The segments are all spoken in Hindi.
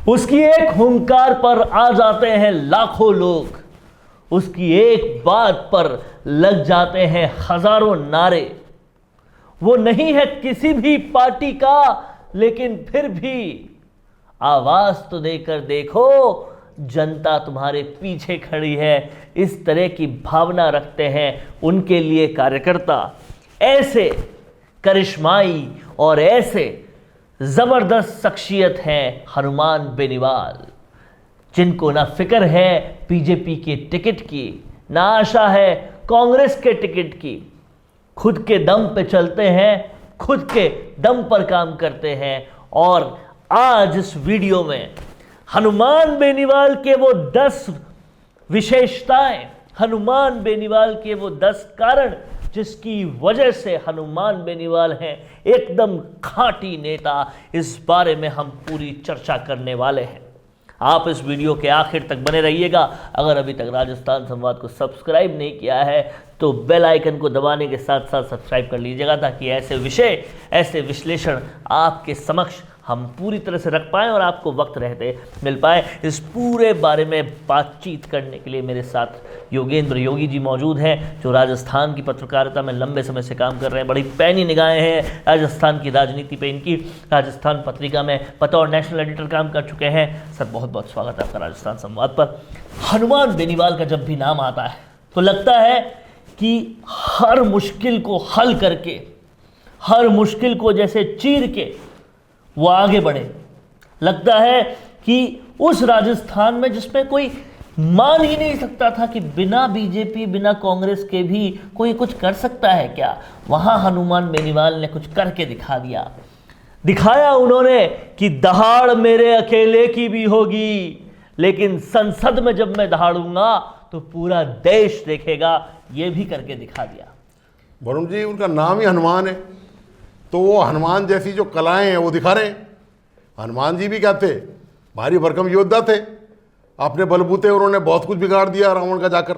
उसकी एक हुंकार पर आ जाते हैं लाखों लोग, उसकी एक बात पर लग जाते हैं हजारों नारे। वो नहीं है किसी भी पार्टी का, लेकिन फिर भी आवाज तो देकर देखो, जनता तुम्हारे पीछे खड़ी है। इस तरह की भावना रखते हैं उनके लिए कार्यकर्ता। ऐसे करिश्माई और ऐसे जबरदस्त शख्सियत हैं हनुमान बेनीवाल, जिनको ना फिक्र है बीजेपी के टिकट की, ना आशा है कांग्रेस के टिकट की। खुद के दम पे चलते हैं, खुद के दम पर काम करते हैं। और आज इस वीडियो में हनुमान बेनीवाल के वो 10 विशेषताएं, हनुमान बेनीवाल के वो 10 कारण जिसकी वजह से हनुमान बेनीवाल हैं एकदम खांटी नेता, इस बारे में हम पूरी चर्चा करने वाले हैं। आप इस वीडियो के आखिर तक बने रहिएगा। अगर अभी तक राजस्थान संवाद को सब्सक्राइब नहीं किया है तो बेल आइकन को दबाने के साथ साथ सब्सक्राइब कर लीजिएगा, ताकि ऐसे विषय, ऐसे विश्लेषण आपके समक्ष हम पूरी तरह से रख पाएँ और आपको वक्त रहते मिल पाए। इस पूरे बारे में बातचीत करने के लिए मेरे साथ योगेंद्र योगी जी मौजूद हैं, जो राजस्थान की पत्रकारिता में लंबे समय से काम कर रहे हैं। बड़ी पैनी निगाहें हैं राजस्थान की राजनीति पे इनकी। राजस्थान पत्रिका में बतौर नेशनल एडिटर काम कर चुके हैं। सर, बहुत बहुत स्वागत है आपका राजस्थान संवाद पर। हनुमान बेनीवाल का जब भी नाम आता है तो लगता है कि हर मुश्किल को हल करके, हर मुश्किल को जैसे चीर के वो आगे बढ़े। लगता है कि उस राजस्थान में जिसमें कोई मान ही नहीं सकता था कि बिना बीजेपी, बिना कांग्रेस के भी कोई कुछ कर सकता है क्या, वहां हनुमान बेनीवाल ने कुछ करके दिखा दिया। दिखाया उन्होंने कि दहाड़ मेरे अकेले की भी होगी, लेकिन संसद में जब मैं दहाड़ूंगा तो पूरा देश देखेगा। ये भी करके दिखा दिया। वरुण जी, उनका नाम ही हनुमान है, तो वो हनुमान जैसी जो कलाएं हैं वो दिखा रहे हैं। हनुमान जी भी क्या थे, भारी भरकम योद्धा थे। अपने बलबूते उन्होंने बहुत कुछ बिगाड़ दिया रावण का जाकर।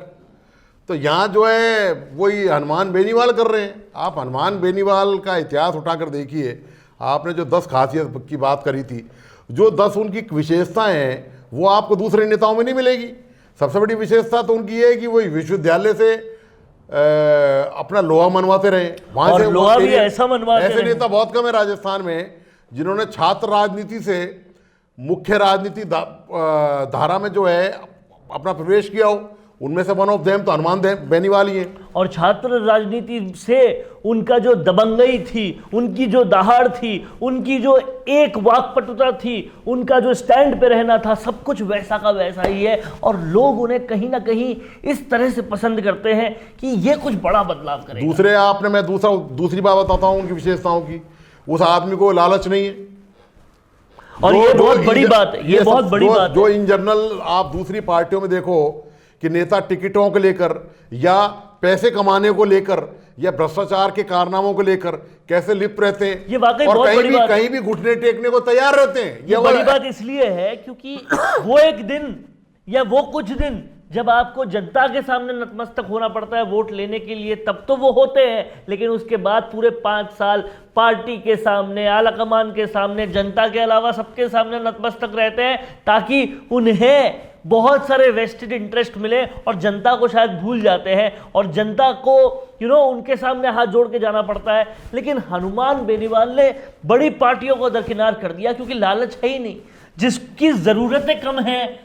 तो यहाँ जो है वही हनुमान बेनीवाल कर रहे हैं। आप हनुमान बेनीवाल का इतिहास उठाकर देखिए। आपने जो 10 खासियत की बात करी थी, जो 10 उनकी विशेषताएं हैं वो आपको दूसरे नेताओं में नहीं मिलेगी। सबसे बड़ी विशेषता तो उनकी ये है कि वो विश्वविद्यालय से अपना लोहा मनवाते रहे। वहां से लोहा भी ऐसा मनवाते ऐसे नेता बहुत कम है राजस्थान में जिन्होंने छात्र राजनीति से मुख्य राजनीति धारा में जो है अपना प्रवेश किया हो। उनमें से वन ऑफ देम तो हनुमान बेनीवाल ही हैं। और छात्र राजनीति से उनका जो दबंगई थी, उनकी जो दहाड़ थी, उनकी जो एक वाकपटुता थी, उनका जो स्टैंड पे रहना था, सब कुछ वैसा का वैसा ही है। और लोग उन्हें कहीं ना कहीं इस तरह से पसंद करते हैं कि ये कुछ बड़ा बदलाव करेगा। मैं दूसरी बात बताता हूँ उनकी विशेषताओं की। उस आदमी को लालच नहीं है, और ये बहुत बड़ी बात है। ये बहुत बड़ी बात है। जो इन जनरल आप दूसरी पार्टियों में देखो कि नेता टिकटों को लेकर या पैसे कमाने को लेकर या भ्रष्टाचार के कारनामों को लेकर कैसे लिप्त रहते हैं, ये वाकई और बहुत बड़ी बात है। कहीं भी घुटने टेकने को तैयार रहते हैं। ये बड़ी बात इसलिए है क्योंकि वो एक दिन या वो कुछ दिन जब आपको जनता के सामने नतमस्तक होना पड़ता है वोट लेने के लिए, तब तो वो होते हैं, लेकिन उसके बाद पूरे 5 साल पार्टी के सामने, आला कमान के सामने, जनता के अलावा सबके सामने नतमस्तक रहते हैं, ताकि उन्हें बहुत सारे वेस्टेड इंटरेस्ट मिले और जनता को शायद भूल जाते हैं और जनता को उनके सामने हाथ जोड़ के जाना पड़ता है। लेकिन हनुमान बेनीवाल ने बड़ी पार्टियों को दरकिनार कर दिया, क्योंकि लालच है ही नहीं। जिसकी जरूरतें कम हैं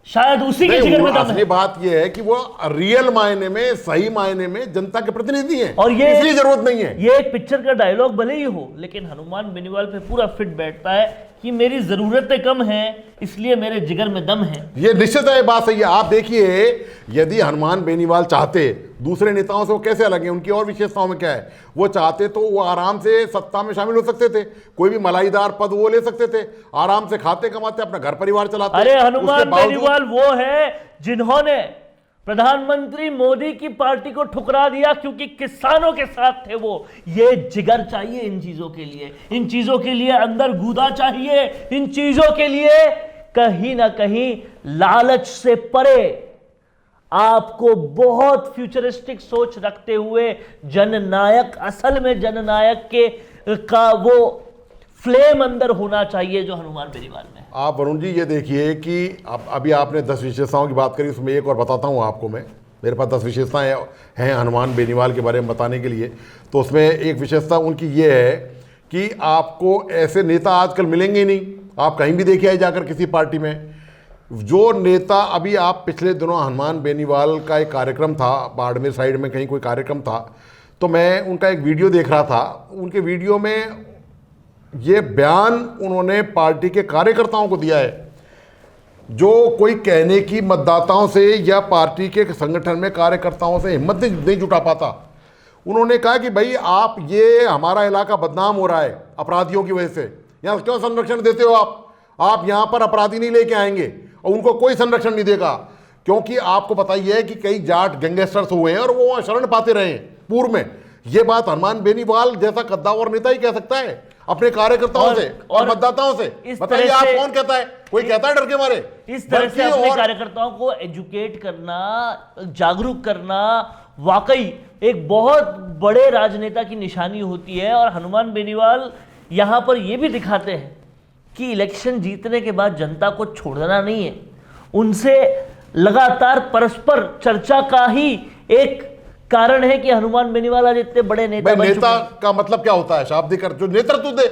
शायद उसी के जिगर में दम है। असली बात यह है कि वो रियल मायने में, सही मायने में जनता के प्रतिनिधि हैं, और ये इसलिए जरूरत नहीं है। ये एक पिक्चर का डायलॉग भले ही हो, लेकिन हनुमान बेनीवाल पे पूरा फिट बैठता है कि मेरी जरूरतें कम हैं, इसलिए मेरे जिगर में दम है। ये निश्चित है, बात सही है। आप देखिए, यदि हनुमान बेनीवाल चाहते, दूसरे नेताओं से वो कैसे अलग हैं, उनकी और विशेषताओं में क्या है, वो चाहते तो वो आराम से सत्ता में शामिल हो सकते थे, कोई भी मलाईदार पद वो ले सकते थे, आराम से खाते कमाते अपना घर परिवार चलाते। अरे हनुमान बेनीवाल वो है जिन्होंने प्रधानमंत्री मोदी की पार्टी को ठुकरा दिया, क्योंकि किसानों के साथ थे वो। ये जिगर चाहिए इन चीजों के लिए, इन चीजों के लिए अंदर गूदा चाहिए, इन चीजों के लिए कहीं ना कहीं लालच से परे आपको बहुत फ्यूचरिस्टिक सोच रखते हुए जननायक, असल में जननायक का वो फ्लेम अंदर होना चाहिए जो हनुमान बेनीवाल में है। आप वरुण जी ये देखिए कि अभी आपने 10 विशेषताओं की बात करी, उसमें एक और बताता हूँ आपको मैं। मेरे पास 10 विशेषताएं हैं हनुमान बेनीवाल के बारे में बताने के लिए। तो उसमें एक विशेषता उनकी ये है कि आपको ऐसे नेता आजकल मिलेंगे ही नहीं। आप कहीं भी देखिए जाकर किसी पार्टी में, जो नेता अभी आप पिछले दिनों हनुमान बेनीवाल का एक कार्यक्रम था बाड़मेर साइड में, कहीं कोई कार्यक्रम था, तो मैं उनका एक वीडियो देख रहा था। उनके वीडियो में ये बयान उन्होंने पार्टी के कार्यकर्ताओं को दिया है, जो कोई कहने की मतदाताओं से या पार्टी के संगठन में कार्यकर्ताओं से हिम्मत नहीं जुटा पाता। उन्होंने कहा कि भाई आप, ये हमारा इलाका बदनाम हो रहा है अपराधियों की वजह से, यहाँ क्यों संरक्षण देते हो आप यहाँ पर अपराधी नहीं लेके आएंगे और उनको कोई संरक्षण नहीं देगा, क्योंकि आपको पता ही है कि कई जाट गैंगस्टर्स हुए हैं और वो वहाँ शरण पाते रहे हैं पूर्व में। ये बात हनुमान बेनीवाल जैसा कद्दावर नेता ही कह सकता है अपने कार्यकर्ताओं से और मतदाताओं से। बताइए आप कौन कहता है? कोई कहता है डर के मारे? इस तरह से अपने कार्यकर्ताओं को एजुकेट करना, जागरूक करना वाकई एक बहुत बड़े राजनेता की निशानी होती है। और हनुमान बेनीवाल यहां पर यह भी दिखाते हैं कि इलेक्शन जीतने के बाद जनता को छोड़ना नहीं है, उनसे लगातार परस्पर चर्चा का ही एक कारण है कि हनुमान बेनीवाल आज इतने बड़े नेता का मतलब क्या होता है? शाब्दिक अर्थ, जो नेतृत्व दे।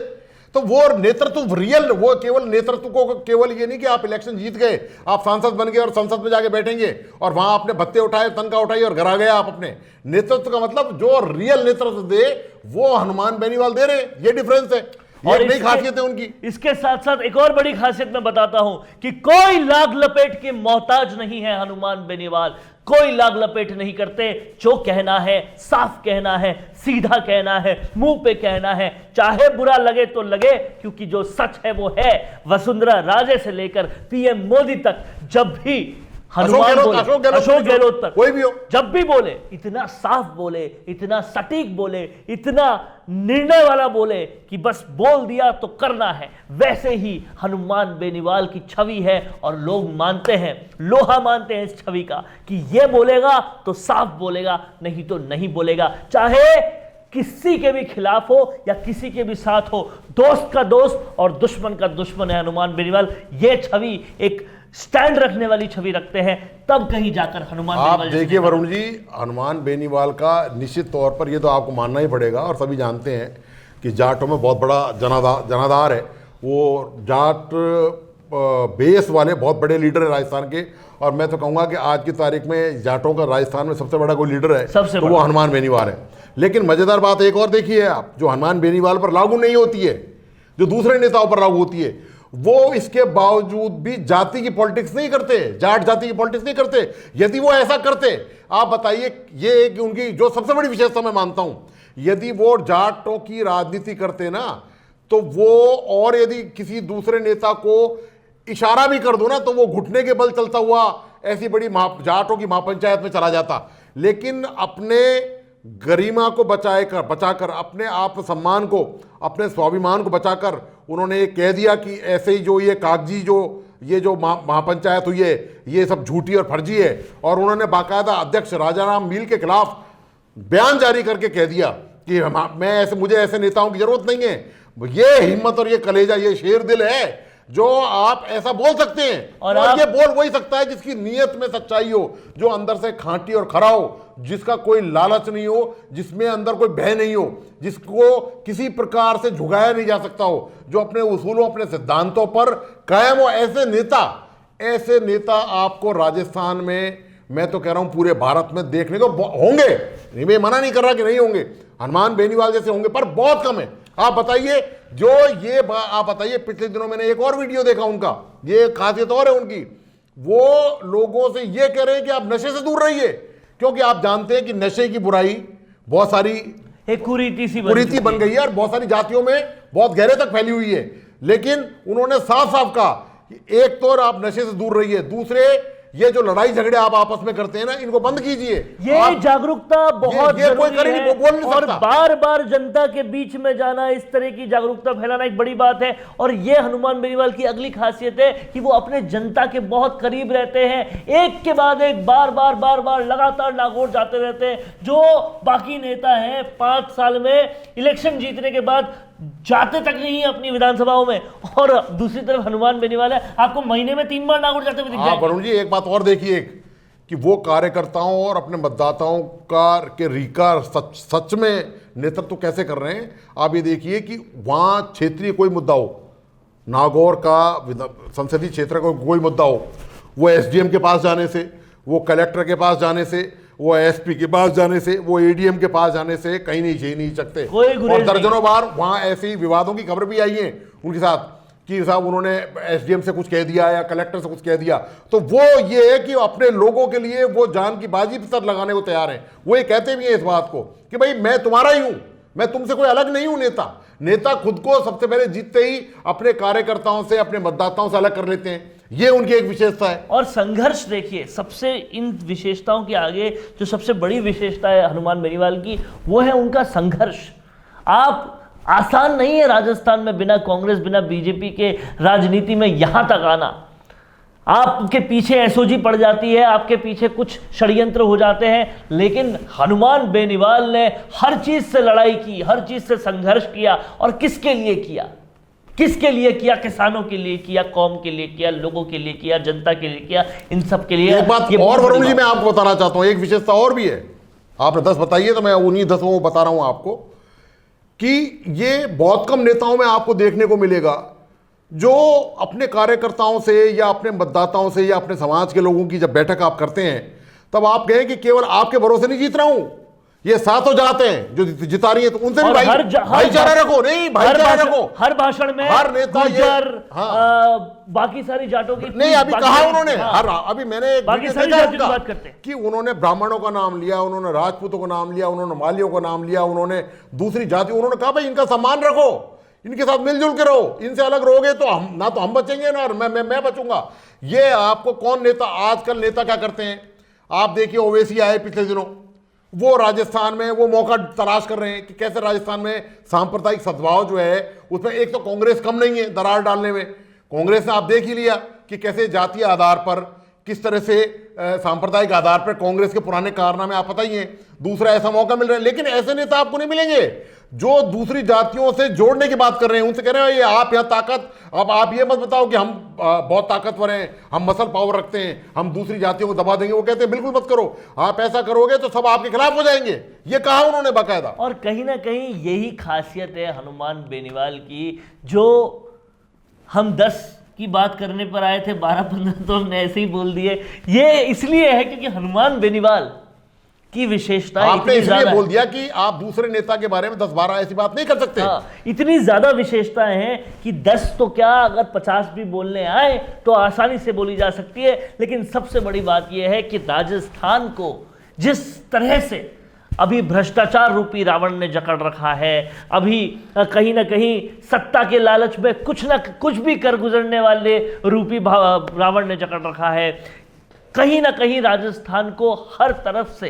तो वो नेतृत्व रियल, वो केवल नेतृत्व को केवल ये नहीं कि आप इलेक्शन जीत गए, आप सांसद बन गए और संसद में जाके बैठेंगे और वहां आपने भत्ते उठाए, तनख्वाह उठाई और घर आ गए आप अपने। नेतृत्व का मतलब जो रियल नेतृत्व दे वो हनुमान बेनीवाल दे रहे, ये डिफरेंस है और नई खासियत है उनकी। इसके साथ साथ एक और बड़ी खासियत मैं बताता हूं कि कोई लाग लपेट के मोहताज नहीं है हनुमान बेनीवाल, कोई लाग लपेट नहीं करते। जो कहना है साफ कहना है, सीधा कहना है, मुंह पे कहना है, चाहे बुरा लगे तो लगे, क्योंकि जो सच है वो है। वसुंधरा राजे से लेकर पीएम मोदी तक जब भी हनुमान बोले, अशोक गहलोत तक कोई भी हो, जब भी बोले इतना साफ बोले, इतना सटीक बोले, इतना निर्णय वाला बोले कि बस बोल दिया तो करना है। वैसे ही हनुमान बेनीवाल की छवि है और लोग मानते हैं, लोहा मानते हैं इस छवि का कि ये बोलेगा तो साफ बोलेगा, नहीं तो नहीं बोलेगा। चाहे किसी के भी खिलाफ हो या किसी के भी साथ हो, दोस्त का दोस्त और दुश्मन का दुश्मन है हनुमान बेनीवाल। ये छवि एक स्टैंड रखने वाली छवि रखते हैं, तब कहीं जाकर हनुमान आप देखिए वरुण जी, हनुमान बेनीवाल का निश्चित तौर पर ये तो आपको मानना ही पड़ेगा और सभी जानते हैं कि जाटों में बहुत बड़ा जनाधार है। वो जाट बेस वाले बहुत बड़े लीडर है राजस्थान के, और मैं तो कहूँगा कि आज की तारीख में जाटों का राजस्थान में सबसे बड़ा कोई लीडर है तो वो हनुमान बेनीवाल है। लेकिन मजेदार बात एक और देखिए आप, जो हनुमान बेनीवाल पर लागू नहीं होती है, जो दूसरे नेताओं पर लागू होती है, वो इसके बावजूद भी जाति की पॉलिटिक्स नहीं करते, जाट जाति की पॉलिटिक्स नहीं करते। यदि वो ऐसा करते, आप बताइए, ये कि उनकी जो सबसे बड़ी विशेषता मैं मानता हूं, यदि वो जाटों की राजनीति करते ना, तो वो, और यदि किसी दूसरे नेता को इशारा भी कर दो ना, तो वो घुटने के बल चलता हुआ ऐसी बड़ी जाटों की महापंचायत में चला जाता। लेकिन अपने गरिमा को बचाकर अपने आत्मसम्मान को, अपने स्वाभिमान को बचाकर उन्होंने कह दिया कि ऐसे ही जो ये कागजी जो महापंचायत हुई है, ये सब झूठी और फर्जी है। और उन्होंने बाकायदा अध्यक्ष राजाराम मील के खिलाफ बयान जारी करके कह दिया कि मुझे ऐसे नेताओं की जरूरत नहीं है। ये हिम्मत और ये कलेजा, ये शेर दिल है जो आप ऐसा बोल सकते हैं। और ये बोल वही सकता है जिसकी नीयत में सच्चाई हो, जो अंदर से खांटी और खरा हो, जिसका कोई लालच नहीं हो, जिसमें अंदर कोई भय नहीं हो, जिसको किसी प्रकार से झुकाया नहीं जा सकता हो, जो अपने उसूलों, अपने सिद्धांतों पर कायम हो। ऐसे नेता आपको राजस्थान में, मैं तो कह रहा हूं पूरे भारत में देखने को होंगे। मैं मना नहीं कर रहा कि नहीं होंगे, हनुमान बेनीवाल जैसे होंगे, पर बहुत कम है। आप बताइए, आप बताइए, पिछले दिनों मैंने एक और वीडियो देखा उनका, ये खासियत और है उनकी, वो लोगों से ये कह रहे हैं कि आप नशे से दूर रहिए, क्योंकि आप जानते हैं कि नशे की बुराई बहुत सारी एक कुरीति बन गई है और बहुत सारी जातियों में बहुत गहरे तक फैली हुई है। लेकिन उन्होंने साफ साफ कहा, एक तो आप नशे से दूर रहिए, दूसरे ये जो लड़ाई झगड़े आप आपस में करते हैं ना, इनको बंद कीजिए। ये जागरूकता बहुत जरूरी है, बोल नहीं और सकता। बार बार जनता के बीच में जाना, इस तरह की जागरूकता फैलाना एक बड़ी बात है। और ये हनुमान बेनीवाल की अगली खासियत है कि वो अपने जनता के बहुत करीब रहते हैं, एक के बाद एक बार बार लगातार नागौर जाते रहते हैं। जो बाकी नेता हैं 5 साल में इलेक्शन जीतने के बाद जाते तक नहीं है अपनी विधानसभाओं में, और दूसरी तरफ हनुमान बेनीवाल है, आपको महीने में 3 बार नागौर जाते हुए दिख जाएंगे। वरुण जी एक बात और देखिए कि वो कार्यकर्ताओं और अपने मतदाताओं का के रीका सच में नेतृत्व कैसे कर रहे हैं। आप ये देखिए कि वहाँ क्षेत्रीय कोई मुद्दा हो, नागौर का संसदीय क्षेत्र का कोई मुद्दा हो, वो एसडीएम के पास जाने से, वो कलेक्टर के पास जाने से, वो एसपी के पास जाने से, वो एडीएम के पास जाने से कहीं नहीं झेल नहीं सकते। और दर्जनों बार वहाँ ऐसी विवादों की खबर भी आई है उनके साथ कि साहब उन्होंने एसडीएम से कुछ कह दिया या कलेक्टर से कुछ कह दिया, तो वो ये है कि अपने लोगों के लिए वो जान की बाजी पर लगाने को तैयार हैं। वो ये कहते भी हैं इस बात को कि भाई मैं तुम्हारा ही हूं, मैं तुमसे कोई अलग नहीं हूं। नेता खुद को सबसे पहले जीतते ही अपने कार्यकर्ताओं से, अपने मतदाताओं से अलग कर लेते हैं, ये उनकी एक विशेषता है। और संघर्ष देखिए, सबसे इन विशेषताओं के आगे जो सबसे बड़ी विशेषता है हनुमान बेनीवाल की, वो है उनका संघर्ष। आप आसान नहीं है राजस्थान में बिना कांग्रेस, बिना बीजेपी के राजनीति में यहां तक आना। आपके पीछे एसओजी पड़ जाती है, आपके पीछे कुछ षड्यंत्र हो जाते हैं, लेकिन हनुमान बेनीवाल ने हर चीज से लड़ाई की, हर चीज से संघर्ष किया। और किसके लिए किया? किसके लिए किया? किसानों के लिए किया, कौम के लिए किया, लोगों के लिए किया, जनता के लिए किया, इन सब के लिए। एक बात और वरुण जी मैं आपको बताना चाहता हूं, एक विशेषता और भी है। आपने 10 बताइए तो मैं उन्हीं 10 को बता रहा हूं आपको कि ये बहुत कम नेताओं में आपको देखने को मिलेगा जो अपने कार्यकर्ताओं से या अपने मतदाताओं से या अपने समाज के लोगों की जब बैठक आप करते हैं तब आप कहें कि केवल आपके भरोसे नहीं जीत रहा हूं, ये साथों जाते हैं जो जिता रही है, तो उनसे भी भाईचारा रखो। नहीं, भाईचारा रखो। हर भाषण में हर नेता बाकी सारी जाटों की नहीं, अभी कहा उन्होंने, अभी मैंने बाकी सारी जाटों की बात करते कि उन्होंने ब्राह्मणों का नाम लिया, उन्होंने राजपूतों का नाम लिया, उन्होंने मालियों का नाम लिया, उन्होंने दूसरी जाति, उन्होंने कहा भाई इनका सम्मान रखो, इनके साथ मिलजुल के रहो, इनसे अलग रहोगे तो हम ना तो हम बचेंगे ना मैं बचूंगा। ये आपको कौन नेता, आजकल नेता क्या करते हैं, आप देखिए ओवैसी आए पिछले दिनों, वो राजस्थान में वो मौका तलाश कर रहे हैं कि कैसे राजस्थान में सांप्रदायिक सद्भाव जो है उसमें, एक तो कांग्रेस कम नहीं है दरार डालने में, कांग्रेस ने आप देख ही लिया कि कैसे जातीय आधार पर, किस तरह से सांप्रदायिक आधार पर कांग्रेस के पुराने कारनामे आप पता ही हैं। दूसरा ऐसा मौका मिल रहा है, लेकिन ऐसे नेता आपको नहीं मिलेंगे जो दूसरी जातियों से जोड़ने की बात कर रहे हैं। उनसे कह रहे हैं ये आप यहाँ ताकत, अब आप ये मत बताओ कि हम बहुत ताकतवर हैं, हम मसल पावर रखते हैं, हम दूसरी जातियों को दबा देंगे। वो कहते हैं बिल्कुल मत करो, आप ऐसा करोगे तो सब आपके खिलाफ हो जाएंगे, ये कहा उन्होंने बाकायदा। और कहीं ना कहीं यही खासियत है हनुमान बेनीवाल की, जो हम 10 की बात करने पर आए थे, 12-15 तो हमने ऐसे ही बोल दिए। ये इसलिए है क्योंकि हनुमान बेनीवाल की विशेषता आपने इसलिए बोल दिया कि आप दूसरे नेता के बारे में 10-12 ऐसी बात नहीं कर सकते। इतनी ज्यादा विशेषताएं हैं कि 10 तो क्या, अगर 50 भी बोलने आए तो आसानी से बोली जा सकती है। लेकिन सबसे बड़ी बात यह है कि राजस्थान को जिस तरह से अभी भ्रष्टाचार रूपी रावण ने जकड़ रखा है, अभी कहीं ना कहीं सत्ता के लालच में कुछ भी कर गुजरने वाले रूपी रावण ने जकड़ रखा है। कहीं ना कहीं राजस्थान को हर तरफ से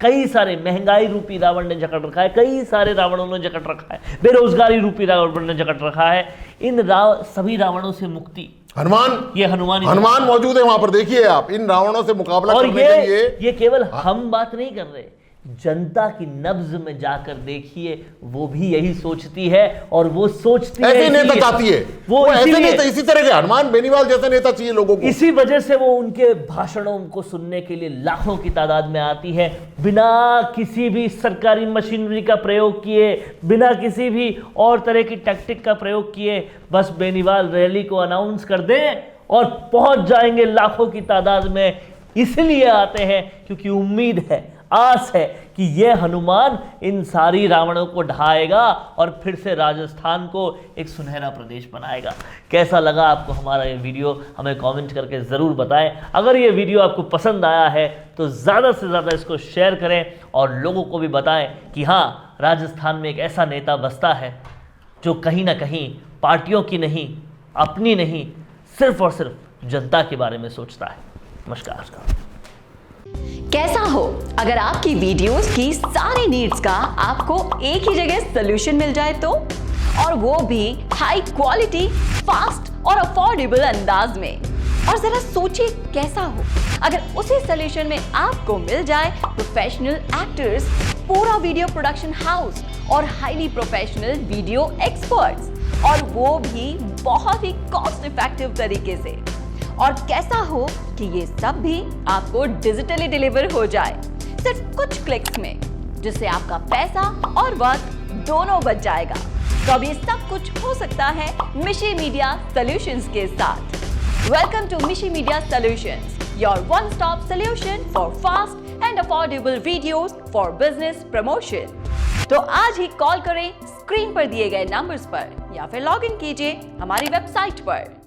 कई सारे महंगाई रूपी रावण ने जकड़ रखा है, कई सारे रावणों ने जकड़ रखा है, बेरोजगारी रूपी रावण ने जकड़ रखा है। इन सभी रावणों से मुक्ति हनुमान मौजूद है वहां पर, देखिए आप इन रावणों से मुकाबला करने के लिए। ये केवल हम बात नहीं कर रहे, जनता की नब्ज में जाकर देखिए, वो भी यही सोचती है और वो सोचती है, ऐसे नेता चाहती है, वो ऐसे नेता, इसी तरह के हनुमान बेनीवाल जैसे नेता चाहिए लोगों को। इसी वजह से वो उनके भाषणों को सुनने के लिए लाखों की तादाद में आती है, बिना किसी भी सरकारी मशीनरी का प्रयोग किए, बिना किसी भी और तरह की टैक्टिक का प्रयोग किए। बस बेनीवाल रैली को अनाउंस कर दें और पहुंच जाएंगे लाखों की तादाद में। इसलिए आते हैं क्योंकि उम्मीद है, आस है कि यह हनुमान इन सारी रावणों को ढाएगा और फिर से राजस्थान को एक सुनहरा प्रदेश बनाएगा। कैसा लगा आपको हमारा ये वीडियो, हमें कमेंट करके ज़रूर बताएं। अगर ये वीडियो आपको पसंद आया है तो ज़्यादा से ज़्यादा इसको शेयर करें और लोगों को भी बताएं कि हाँ, राजस्थान में एक ऐसा नेता बसता है जो कहीं ना कहीं पार्टियों की नहीं, अपनी नहीं, सिर्फ और सिर्फ जनता के बारे में सोचता है। नमस्कार। कैसा हो अगर आपकी वीडियोस की सारी नीड्स का आपको एक ही जगह सॉल्यूशन मिल जाए तो, और वो भी हाई क्वालिटी, फास्ट और अफोर्डेबल अंदाज में। और जरा सोचिए कैसा हो अगर उसी सॉल्यूशन में आपको मिल जाए प्रोफेशनल एक्टर्स, पूरा वीडियो प्रोडक्शन हाउस और हाईली प्रोफेशनल वीडियो एक्सपर्ट्स, और वो भी बहुत ही कॉस्ट इफेक्टिव तरीके से। और कैसा हो कि ये सब भी आपको डिजिटली डिलीवर हो जाए सिर्फ कुछ क्लिक्स में, जिससे आपका पैसा और वक्त दोनों बच जाएगा। तो अब ये सब कुछ हो सकता है मिशी मीडिया सॉल्यूशंस के साथ। वेलकम टू मिशी media solutions, your one stop solution for fast and affordable videos for business promotion. तो आज ही कॉल करें स्क्रीन पर दिए गए नंबर्स पर या फिर लॉग इन कीजिए हमारी वेबसाइट पर।